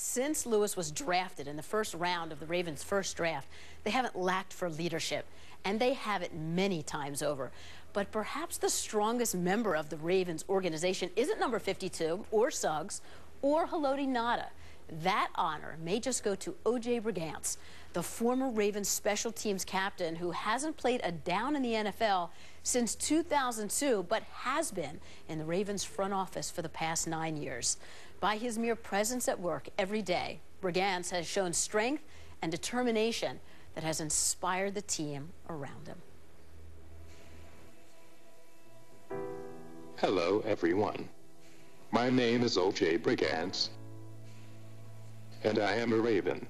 Since Lewis was drafted in the first round of the Ravens' first draft, they haven't lacked for leadership, and they have it many times over. But perhaps the strongest member of the Ravens organization isn't number 52 or Suggs or Haloti Ngata. That honor may just go to O.J. Brigance, the former Ravens special teams captain who hasn't played a down in the NFL since 2002, but has been in the Ravens front office for the past 9 years. By his mere presence at work every day, Brigance has shown strength and determination that has inspired the team around him. Hello, everyone. My name is O.J. Brigance, and I am a Raven.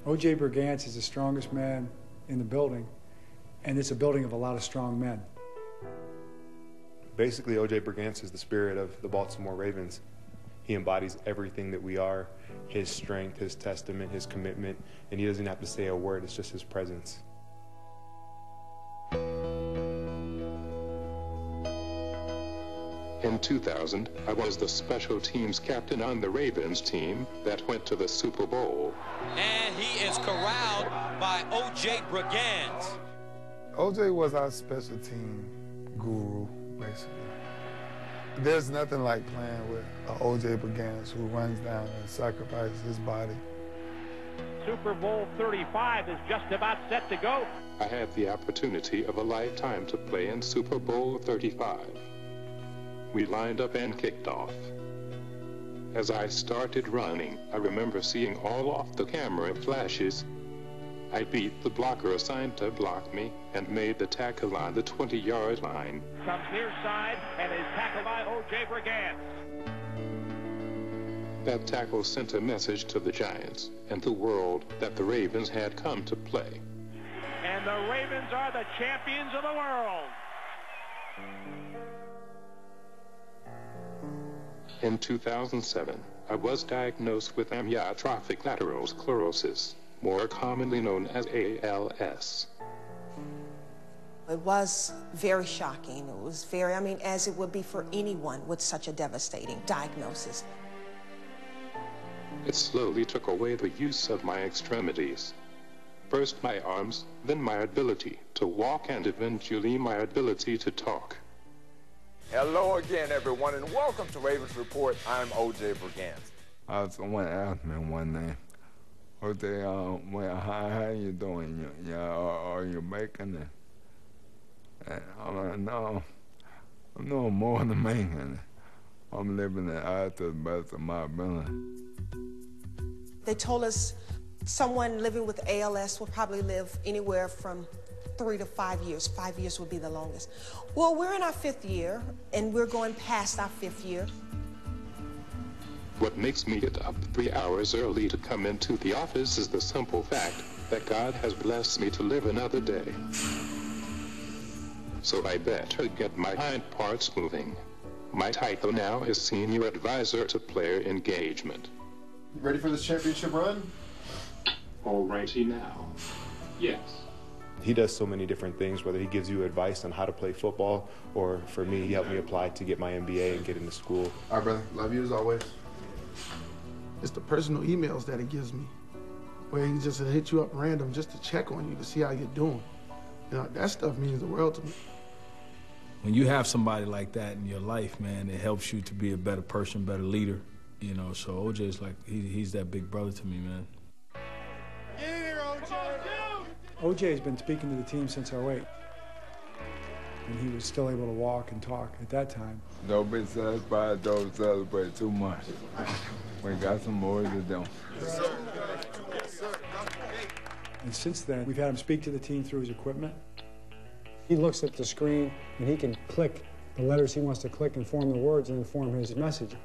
O.J. Brigance is the strongest man in the building, and it's a building of a lot of strong men. Basically, O.J. Brigance is the spirit of the Baltimore Ravens. He embodies everything that we are, his strength, his testament, his commitment, and he doesn't have to say a word, it's just his presence. In 2000, I was the special teams captain on the Ravens team that went to the Super Bowl. And he is corralled by O.J. Brigance. O.J. was our special team guru, basically. There's nothing like playing with O.J. Brigance, who runs down and sacrifices his body. Super Bowl 35 is just about set to go. I had the opportunity of a lifetime to play in Super Bowl 35. We lined up and kicked off. As I started running, I remember seeing all off the camera flashes. I beat the blocker assigned to block me and made the tackle on the 20-yard line. Comes near side and is tackled by O.J. Brigance. That tackle sent a message to the Giants and the world that the Ravens had come to play. And the Ravens are the champions of the world. In 2007, I was diagnosed with amyotrophic lateral sclerosis, more commonly known as ALS. It was very shocking. It was very, as it would be for anyone with such a devastating diagnosis. It slowly took away the use of my extremities. First my arms, then my ability to walk, and eventually my ability to talk. Hello again, everyone, and welcome to Ravens Report. I'm O.J. Brigance. Someone asked me one day, O.J., how you doing? Are you making it? And I'm like, no, I'm no more than making it. I'm living it out to the best of my ability. They told us someone living with ALS will probably live anywhere from 3 to 5 years. 5 years would be the longest. Well, we're in our 5th year, and we're going past our 5th year. What makes me get up 3 hours early to come into the office is the simple fact that God has blessed me to live another day. So I better get my hind parts moving. My title now is Senior Advisor to Player Engagement. Ready for this championship run? All righty now. Yes. He does so many different things, whether he gives you advice on how to play football, or for me, he helped me apply to get my MBA and get into school. All right, brother. Love you as always. It's the personal emails that he gives me, where he just hit you up random just to check on you to see how you're doing. You know, that stuff means the world to me. When you have somebody like that in your life, man, it helps you to be a better person, better leader. You know, so O.J. is like, he's that big brother to me, man. Get in here, O.J. O.J. has been speaking to the team since '08, and he was still able to walk and talk at that time. Don't be satisfied, don't celebrate too much. We got some more to do. Yes, sir. Yes, sir. And since then, we've had him speak to the team through his equipment. He looks at the screen, and he can click the letters he wants to click and form the words and then form his message.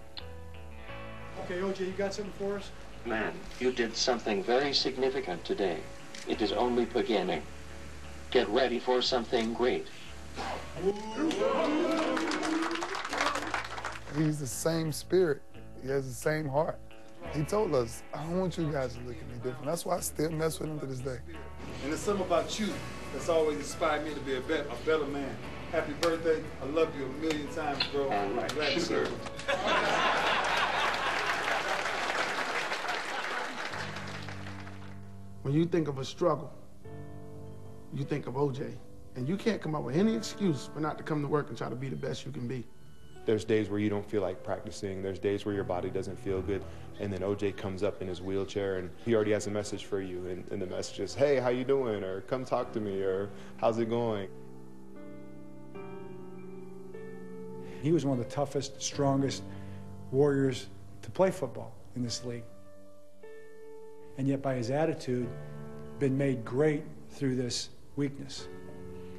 Okay, O.J., you got something for us? Man, you did something very significant today. It is only beginning. Get ready for something great. He's the same spirit. He has the same heart. He told us, I don't want you guys to look at me different. That's why I still mess with him to this day. And there's something about you that's always inspired me to be a better man. Happy birthday. I love you a million times, bro. All right. Glad to serve. When you think of a struggle, you think of O.J. And you can't come up with any excuse for not to come to work and try to be the best you can be. There's days where you don't feel like practicing. There's days where your body doesn't feel good. And then O.J. comes up in his wheelchair and he already has a message for you. And the message is, hey, how you doing? Or come talk to me, or how's it going? He was one of the toughest, strongest warriors to play football in this league. And yet by his attitude, been made great through this weakness.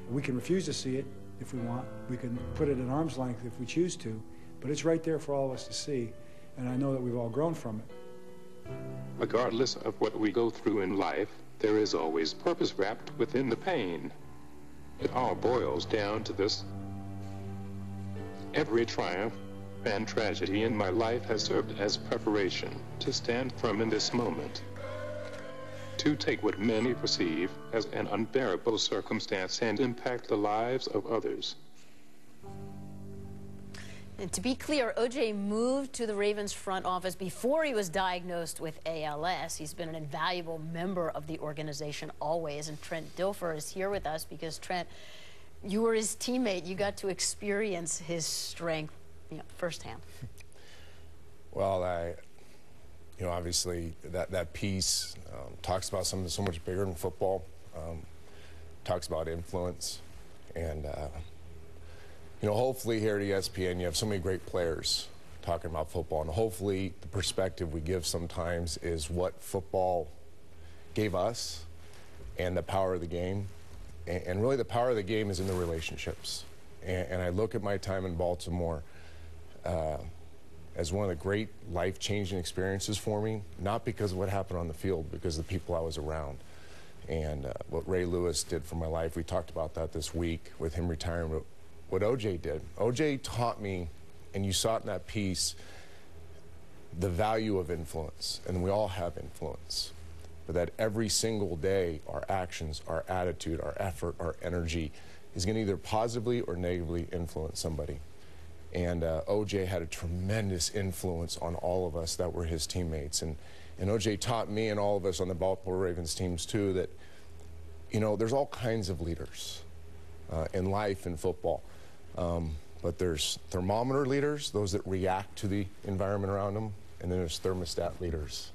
We can refuse to see it if we want. We can put it at arm's length if we choose to, but it's right there for all of us to see, and I know that we've all grown from it. Regardless of what we go through in life, there is always purpose wrapped within the pain. It all boils down to this. Every triumph and tragedy in my life has served as preparation to stand firm in this moment, to take what many perceive as an unbearable circumstance and impact the lives of others. And to be clear, O.J. moved to the Ravens front office before he was diagnosed with ALS. He's been an invaluable member of the organization always, and Trent Dilfer is here with us because, Trent, you were his teammate. You got to experience his strength, firsthand. Well, obviously that piece talks about something so much bigger than football, talks about influence, and hopefully here at ESPN you have so many great players talking about football, and hopefully the perspective we give sometimes is what football gave us and the power of the game, and really the power of the game is in the relationships. And I look at my time in Baltimore as one of the great life-changing experiences for me, not because of what happened on the field, because of the people I was around. And what Ray Lewis did for my life, we talked about that this week with him retiring, but what O.J. did. O.J. taught me, and you saw it in that piece, the value of influence, and we all have influence, but that every single day, our actions, our attitude, our effort, our energy is going to either positively or negatively influence somebody. And O.J. had a tremendous influence on all of us that were his teammates. And O.J. taught me and all of us on the Baltimore Ravens teams, too, that, there's all kinds of leaders in life and football. But there's thermometer leaders, those that react to the environment around them, and then there's thermostat leaders,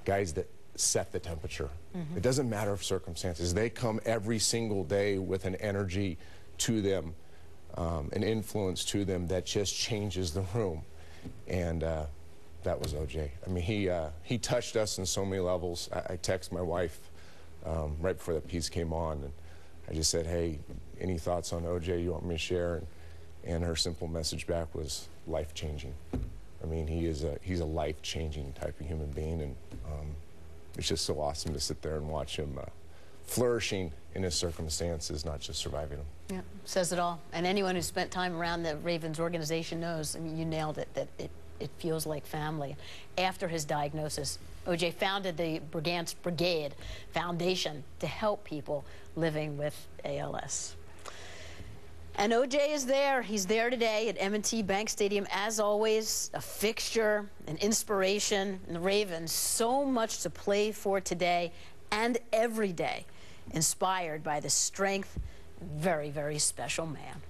guys that set the temperature. Mm-hmm. It doesn't matter of circumstances. They come every single day with an energy to them, an influence to them that just changes the room. And that was O.J. I mean, he touched us in so many levels. I texted my wife right before the piece came on, and I just said, hey, any thoughts on O.J. you want me to share? And her simple message back was life-changing. I mean, he's a life-changing type of human being, and it's just so awesome to sit there and watch him flourishing in his circumstances, not just surviving them. Yeah, says it all. And anyone who spent time around the Ravens organization knows, I mean, you nailed it, that it feels like family. After his diagnosis, O.J. founded the Brigance Brigade Foundation to help people living with ALS. And O.J. is there. He's there today at M&T Bank Stadium, as always, a fixture, an inspiration. And the Ravens, so much to play for today and every day, inspired by the strength, very, very special man.